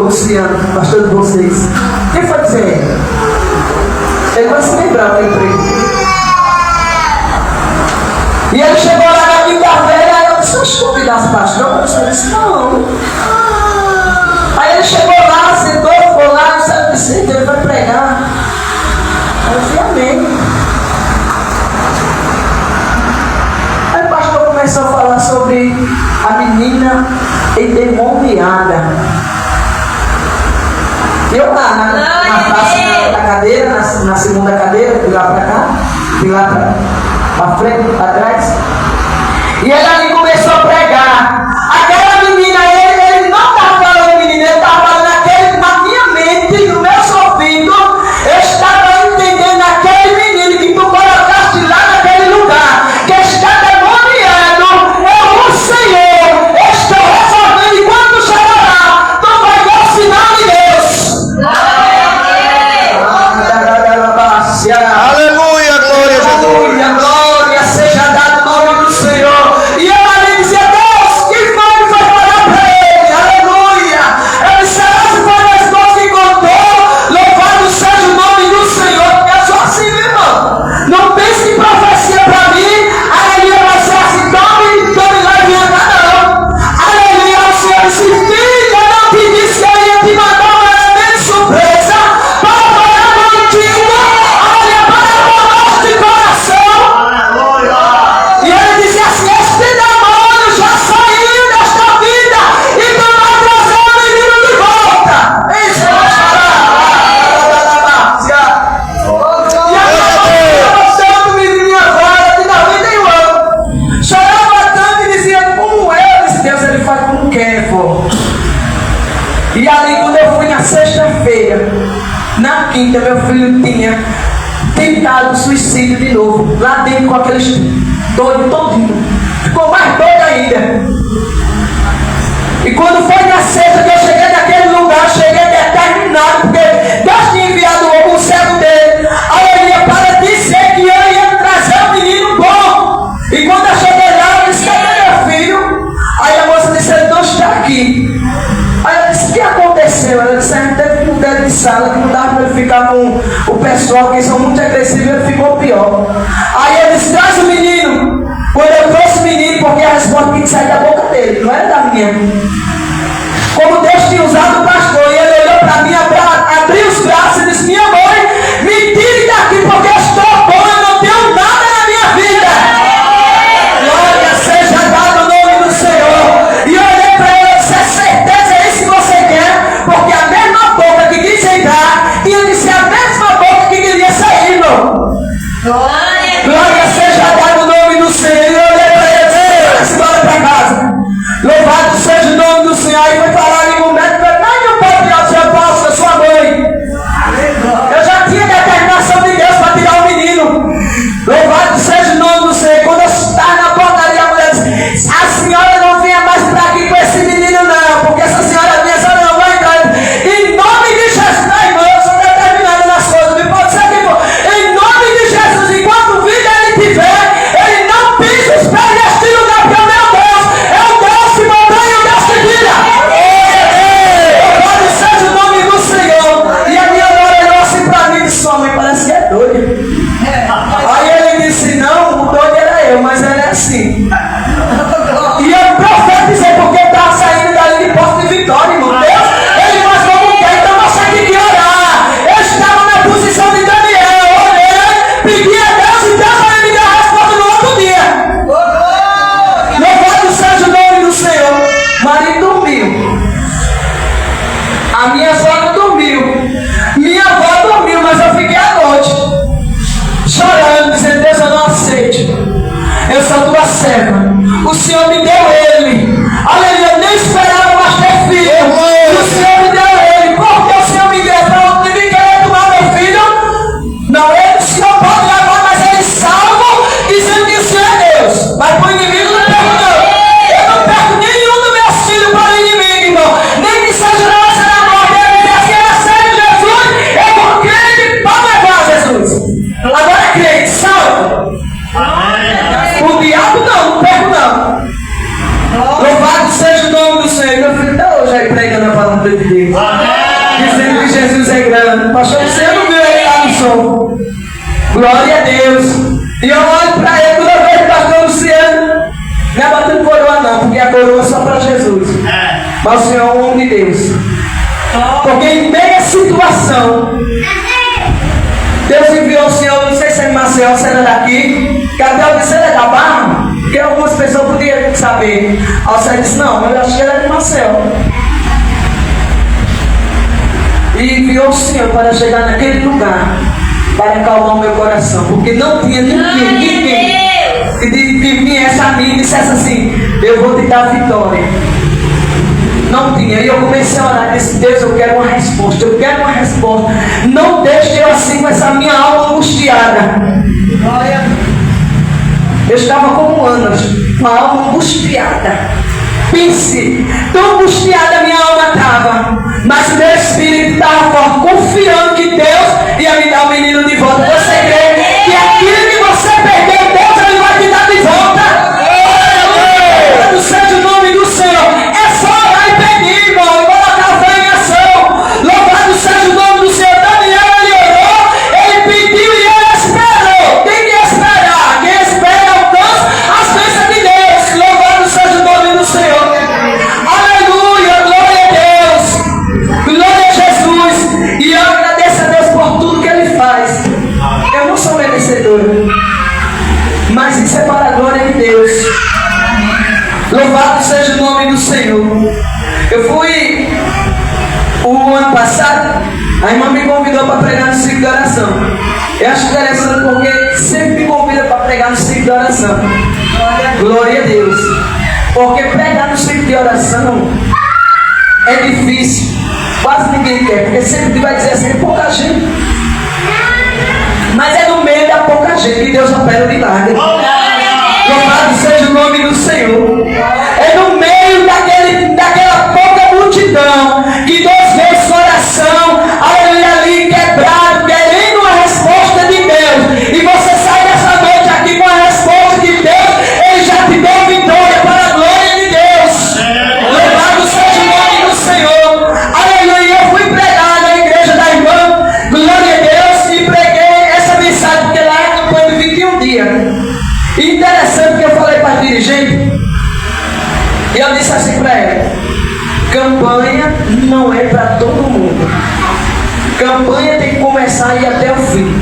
Luciano, pastor de vocês. Quem foi dizer? Ele vai se lembrar do emprego. E ele chegou lá na quinta-feira, aí eu disse, deixa eu convidar os pastores. Eu disse, não. Aí ele chegou lá, sentou, ficou lá, eu disse, ele vai pregar. Aí eu disse, amém. Aí o pastor começou a falar sobre a menina endemoniada. Eu lá na praça da cadeira, na segunda cadeira, de lá para cá, de lá para frente, para trás. E ele ali começou a pregar. Aquela menina, ele não estava falando menina, ele estava falando na minha mente, no meu ouvido, eu estava entendendo aquele menino que tu colocaste lá naquele lugar, que está demoniado, o Senhor, estou resolvendo, e quando tu chegar lá, tu vai ver o sinal de Deus. Aleluia, glória a Jesus. Aleluia, glória seja dada o nome do Senhor. E ela ali dizia, Deus, que foi falar para ele? Aleluia. Eu disse, se foi as coisas que contou, louvado seja o nome do Senhor. Porque eu sou assim, meu irmão. Não pense que profecia para mim, aleluia, vai ser assim, tome lá e venha cá, não. Aleluia, o Senhor disse, filho, eu não te disse que eu ia te mandar um elemento surpresa para falar contigo, olha, para o de coração. E ele dizia assim, este demônio já saiu desta vida e tu vai trazer o menino de volta. Isso, e aí eu chorava menino agora de 91 anos. Chorava tanto e dizia, como eu? Disse, Deus, ele faz como quer, pô. E ali quando eu fui na sexta-feira, na quinta, meu filho tinha tentado suicídio de novo, lá dentro com aqueles doidos todinho. Ficou mais doido ainda. E quando foi na sexta que eu cheguei naquele lugar, cheguei determinado, porque Deus tinha enviado o cego dele. Aí ele ia para dizer que eu ia trazer um menino bom. E quando eu cheguei lá, eu disse, cadê meu filho? Aí a moça disse, ele não está aqui. Aí eu disse, o que aconteceu? Ela disse, a gente teve que mudar de sala, que não dava para ele ficar com o pessoal, que são muito agressivos, ele ficou pior. Aí eu disse, traz o menino. Quando eu trouxe o menino, porque a resposta tinha que sair da boca dele, não era da minha. Como Deus tinha usado o pastor, e ele olhou para mim, abriu os braços e disse, minha mãe, me tire daqui, porque eu estou bom, eu não tenho nada na minha vida. Glória seja dada o nome do Senhor. E eu olhei para ele e disse, é certeza, é isso que você quer? Porque a mesma boca que quis entrar, tinha que ser a mesma boca que queria sair, irmão. Glória seja dada o nome do Senhor. E eu olhei para ele e disse, bora para casa. Louvado seja o nome do Senhor. Aí foi falar ali com o médico, não pode tirar o seu passo, eu sou a mãe. Eu já tinha determinação de Deus para tirar o menino. Louvado seja o nome do Senhor. Quando eu estava na portaria, a mulher disse, a senhora não venha mais para aqui com esse menino não, porque essa senhora vinha, a senhora não vai entrar. Em nome de Jesus, não, irmão, eu sou determinado nas coisas, me pode ser que for. Em nome de Jesus, enquanto vida ele tiver, ele não pisa os pés neste lugar, porque o meu Deus é o Deus que mantém e o Deus que tira. Louvado seja o nome do Senhor. E a minha mãe olhou assim para mim e disse, sua mãe parece que é doida. Aí ele disse, não, o doido era eu, mas ele é assim. E eu profetizei, porque eu estava saindo dali de Porto de Vitória, irmão. Deus, ele faz como quer, então você tem que orar. Eu estava na posição de Daniel, eu orei, pedi a Deus e Deus vai me dar a resposta no outro dia. Louvado seja o nome do Senhor. Marido dormiu. A minha sogra dormiu. Minha avó dormiu, mas eu fiquei à noite chorando, dizendo, Deus, eu não aceito. Eu sou tua serva. O Senhor me deu ele. Aleluia, eu nem esperava mais ter filho. E o Senhor me deu ele. Por que o Senhor me deu? Para eu não querer tomar meu filho? Não, ele, o Senhor pode levar, mas ele salvo, dizendo que o Senhor é Deus. Mas para o inimigo não perco não. Eu não perco nenhum dos meus filhos para o inimigo, irmão. Nem que seja na nossa na morte. Ele diz que era sério, Jesus. Eu vou crer, pode levar, Jesus. Agora é crente, salvo. O diabo não perco não. Louvado seja dizendo que Jesus é grande. Pastor Luciano viu ele lá no som. Glória a Deus. E eu olho para ele toda vez, pastor Luciano. Não é batendo coroa não, porque a coroa é só para Jesus. Mas o Senhor é um homem de Deus. Porque em meia situação, Deus enviou o Senhor, não sei se é em Maceió, se era daqui. Cadê o Senhor é da Barra? Porque algumas pessoas podiam saber. Aí o Senhor disse, não, eu acho que era de Maceió. E enviou o Senhor para chegar naquele lugar, para acalmar o meu coração. Porque não tinha ninguém que viesse a mim e dissesse assim, eu vou te dar vitória. Não tinha. E eu comecei a orar e disse, Deus, eu quero uma resposta. Eu quero uma resposta. Não deixe eu assim com essa minha alma angustiada. Eu estava como Anas, uma alma angustiada. Pense, tão angustiada minha alma estava. Mas o meu espírito estava forte, confiando que Deus ia me dar o menino de volta. Você crê que aquilo que você perdeu, Deus ele vai te dar de volta? Louvado seja o nome do Senhor. É só orar e pedir, irmão, e colocar a fé em ação. Louvado seja o nome do Senhor. Daniel, ele orou, ele pediu e ele esperou. Tem que esperar. Quem espera alcança as bênçãos de Deus. Louvado seja o nome do Senhor. Aleluia, glória a Deus. Glória a Jesus. E eu agradeço a Deus por tudo que ele faz. Eu não sou merecedor, mas isso é para a glória de Deus. Louvado seja o nome do Senhor. Eu fui o ano passado, a irmã me convidou para pregar no ciclo de oração. Eu acho interessante porque sempre me convida para pregar no ciclo de oração. Glória a Deus. Porque pregar no ciclo de oração é difícil. Quase ninguém quer, porque sempre vai dizer assim, é pouca gente. Mas é no meio da pouca gente que Deus opera o milagre. Louvado seja o nome do Senhor. É no meio daquela pouca multidão que Deus vê sua oração, aleluia, ali quebrado, querendo uma resposta de Deus. E você sai dessa noite aqui com a resposta de Deus. Ele já te deu vitória para a glória de Deus. Louvado seja o nome do Senhor. Aleluia. Eu fui pregar na igreja da irmã, glória a Deus, e preguei essa mensagem, porque lá é a campanha de 21 dias. E interessante que eu falei para a dirigente, e eu disse assim para ela, campanha não é para todo mundo. Campanha tem que começar e ir até o fim.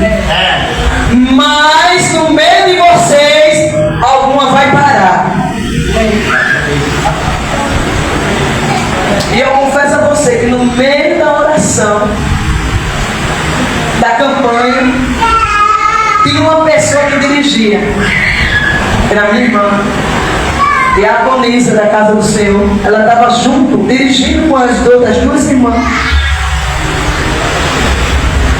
Mas no meio de vocês, alguma vai parar. E eu confesso a você que no meio da oração, da campanha, tinha uma pessoa que dirigia. Era minha irmã, diaconisa da casa do Senhor. Ela estava junto, dirigindo com as duas irmãs.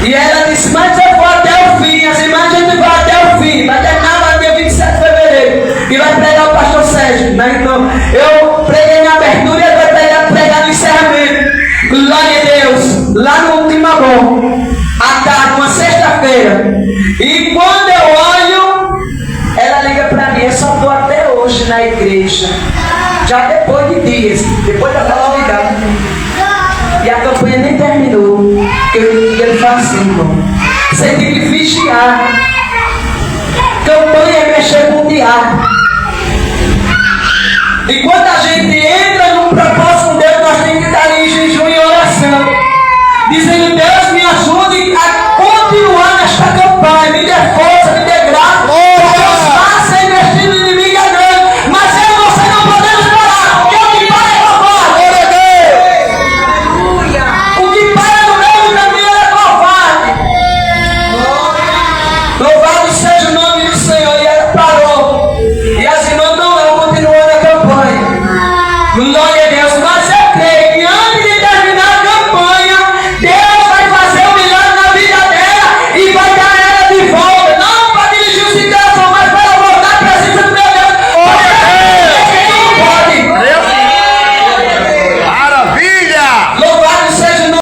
E ela disse, mas eu vou até o fim. As irmãs, a gente vai até o fim. Vai terminar lá dia 27 de fevereiro. E vai pregar o pastor Sérgio, né? Então, eu preguei na abertura e ele vai pregar no encerramento. Glória a Deus. Lá no último amor. À tarde, uma sexta-feira. E quando eu olho, ela liga para mim, eu só estou até hoje na igreja. Já depois de dias, depois da festividade. E a campanha nem terminou. Porque ele fala assim, irmão. Você tem que vigiar. Campanha é mexer com o diabo. E quando a gente